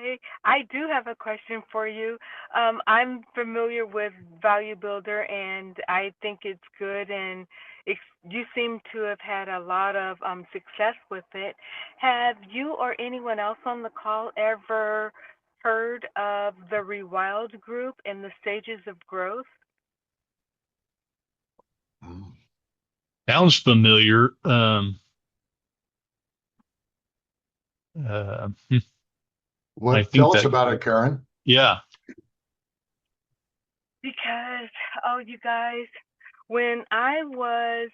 Okay, I do have a question for you. I'm familiar with Value Builder, and I think it's good, and it's, you seem to have had a lot of success with it. Have you or anyone else on the call ever heard of the Rewild Group and the stages of growth? Sounds familiar. Uh, I What? think Tell us that, about it, Karen. yeah. Because, oh, you guys, when I was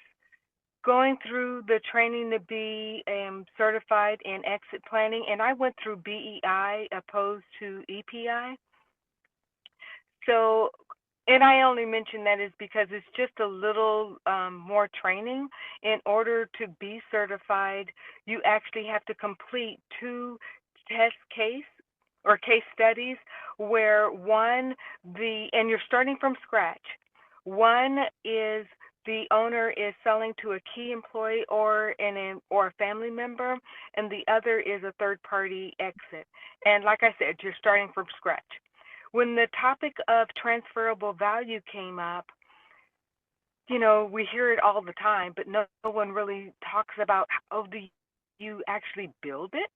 going through the training to be certified in exit planning, and I went through BEI opposed to EPI. So, and I only mention that is because it's just a little more training. In order to be certified, you actually have to complete two test case studies where one, and you're starting from scratch. One is the owner is selling to a key employee or a family member, and the other is a third party exit. And like I said, you're starting from scratch. When the topic of transferable value came up, we hear it all the time, but no one really talks about how do you actually build it.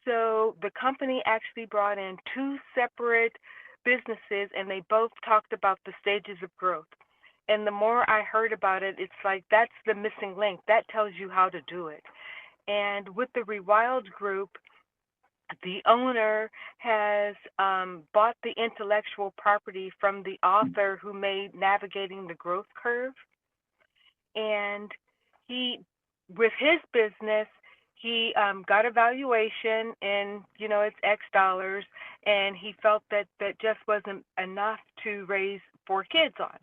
So the company actually brought in two separate businesses, and they both talked about the stages of growth. And the more I heard about it, it's like that's the missing link. That tells you how to do it. And with the Rewild Group, the owner has bought the intellectual property from the author who made Navigating the Growth Curve. And he, with his business, he got a valuation and, it's X dollars. And he felt that that just wasn't enough to raise four kids on.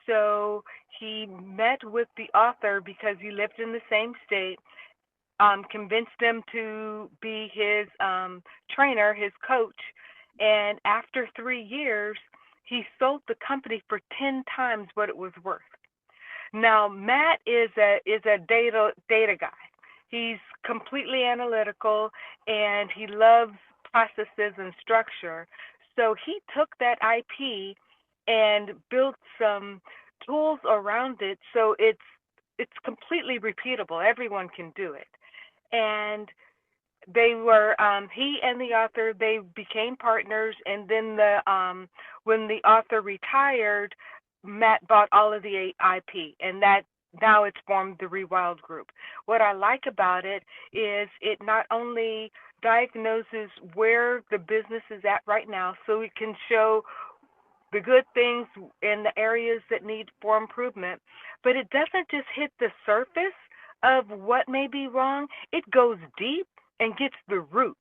So he met with the author because he lived in the same state, convinced him to be his trainer, his coach, and after 3 years, he sold the company for 10 times what it was worth. Now, Matt is a data guy. He's completely analytical, and he loves processes and structure. So he took that IP and built some tools around it, so it's completely repeatable. Everyone can do it. And they were he and the author, they became partners, and then the when the author retired, Matt bought all of the IP, and that now it's formed the Rewild Group. What I like about it is it not only diagnoses where the business is at right now, so it can show the good things in the areas that need for improvement, but it doesn't just hit the surface of what may be wrong. It goes deep and gets the root.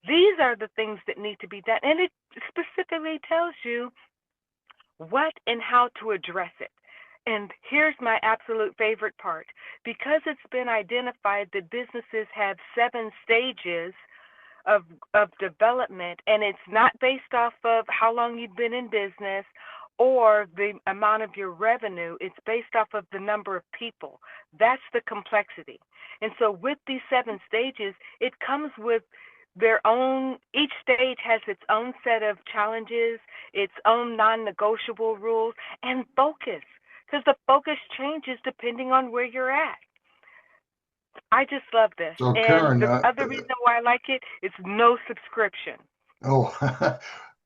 These are the things that need to be done, and it specifically tells you what and how to address it. And here's my absolute favorite part. Because it's been identified that businesses have 7 stages of development, and it's not based off of how long you've been in business or the amount of your revenue. It's based off of the number of people. That's the complexity. And so with these 7 stages, it comes with their own, each stage has its own set of challenges, its own non-negotiable rules, and focus, because the focus changes depending on where you're at. I just love this. So, And Karen, the other reason why I like it is no subscription. oh,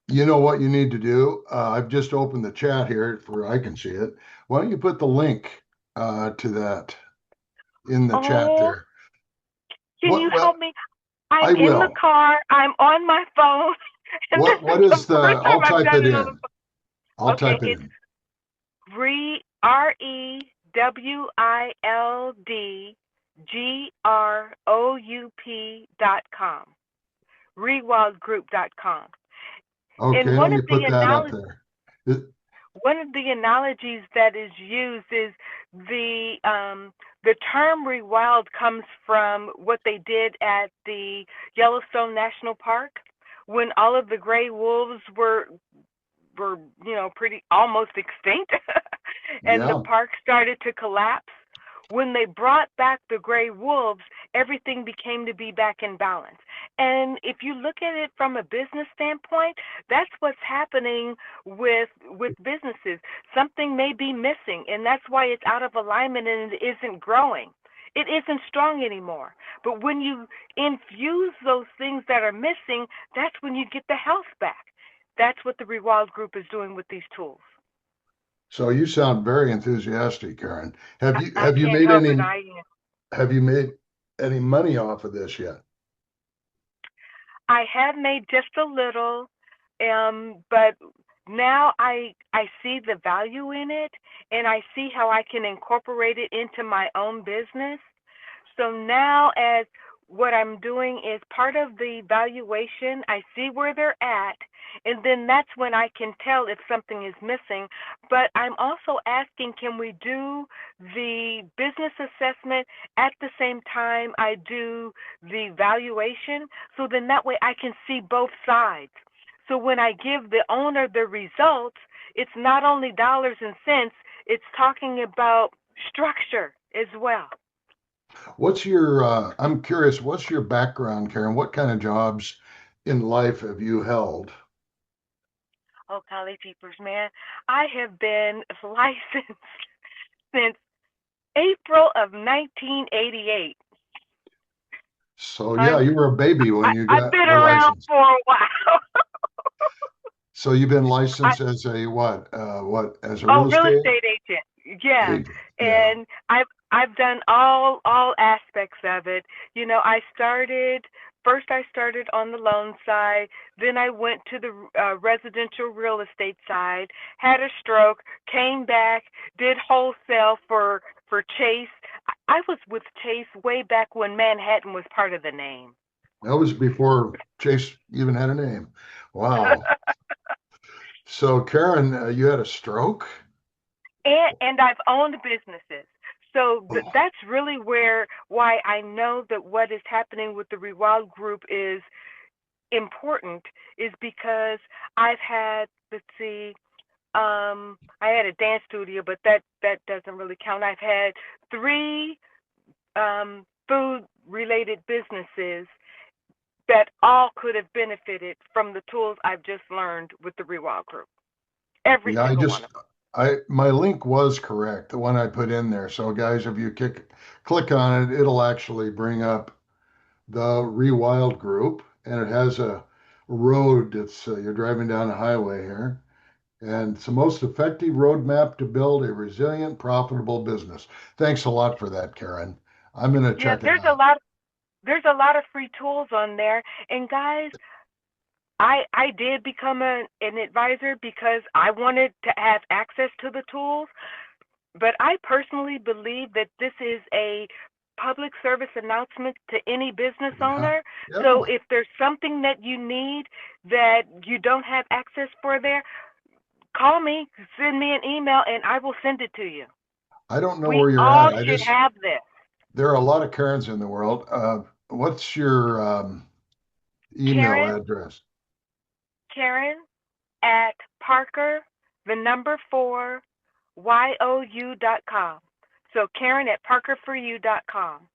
you know what you need to do? I've just opened the chat here where I can see it. Why don't you put the link to that in the chat Oh, there? can you Well, help me? I'm I in the will. car. I'm on my phone. And this What is the is the? first time I'll I've type done it it on the in. I'll phone. Okay, type it it's in. REWILDGroup.com. ReWildGroup.com. And Okay, let me put that up there. one of the analogies that is used is the the term rewild comes from what they did at the Yellowstone National Park when all of the gray wolves were pretty almost extinct and the Yeah. park started to collapse. When they brought back the gray wolves, everything became to be back in balance. And if you look at it from a business standpoint, that's what's happening with businesses. Something may be missing, and that's why it's out of alignment and it isn't growing. It isn't strong anymore. But when you infuse those things that are missing, that's when you get the health back. That's what the Rewild Group is doing with these tools. So you sound very enthusiastic, Karen. Have you I have you can't made help any it. I am. have you made any money off of this yet? I have made just a little, but now I see the value in it, and I see how I can incorporate it into my own business. So now, as what I'm doing is part of the valuation, I see where they're at, and then that's when I can tell if something is missing. But I'm also asking, can we do the business assessment at the same time I do the valuation? So then that way I can see both sides. So when I give the owner the results, it's not only dollars and cents, it's talking about structure as well. What's your I'm curious, what's your background, Karen? What kind of jobs in life have you held? Oh, golly peepers, man. I have been licensed since April of 1988. So yeah, I'm you were a baby when you I've got been the around license. for a while. So you've been I, licensed as a what? What as a oh, real real estate estate agent. Yeah. agent? Yeah. And I've done all aspects of it. You know, I started on the loan side, then I went to the residential real estate side, had a stroke, came back, did wholesale for Chase. I was with Chase way back when Manhattan was part of the name. That was before Chase even had a name. Wow. So Karen, you had a stroke? And I've owned businesses. So Oh, that's really why I know that what is happening with the Rewild Group is important, is because I've had, let's see, I had a dance studio, but that doesn't really count. I've had three food related businesses that all could have benefited from the tools I've just learned with the Rewild Group. Every yeah, single one of them. I my link was correct, the one I put in there. So guys, if you click on it, it'll actually bring up the Rewild Group, and it has a road that's you're driving down a highway here, and it's the most effective roadmap to build a resilient, profitable business. Thanks a lot for that, Karen. I'm going to Yeah, check it out. there's a lot of free tools on there. And guys, I did become an advisor because I wanted to have access to the tools, but I personally believe that this is a public service announcement to any business Yeah, owner. So yeah. if there's something that you need that you don't have access for there, call me, send me an email, and I will send it to you. I don't know We where you're all at. should have this. There are a lot of Karens in the world. What's your email Karen, address? Karen at Parker, the number 4, YOU.com. So Karen at parkerforyou.com.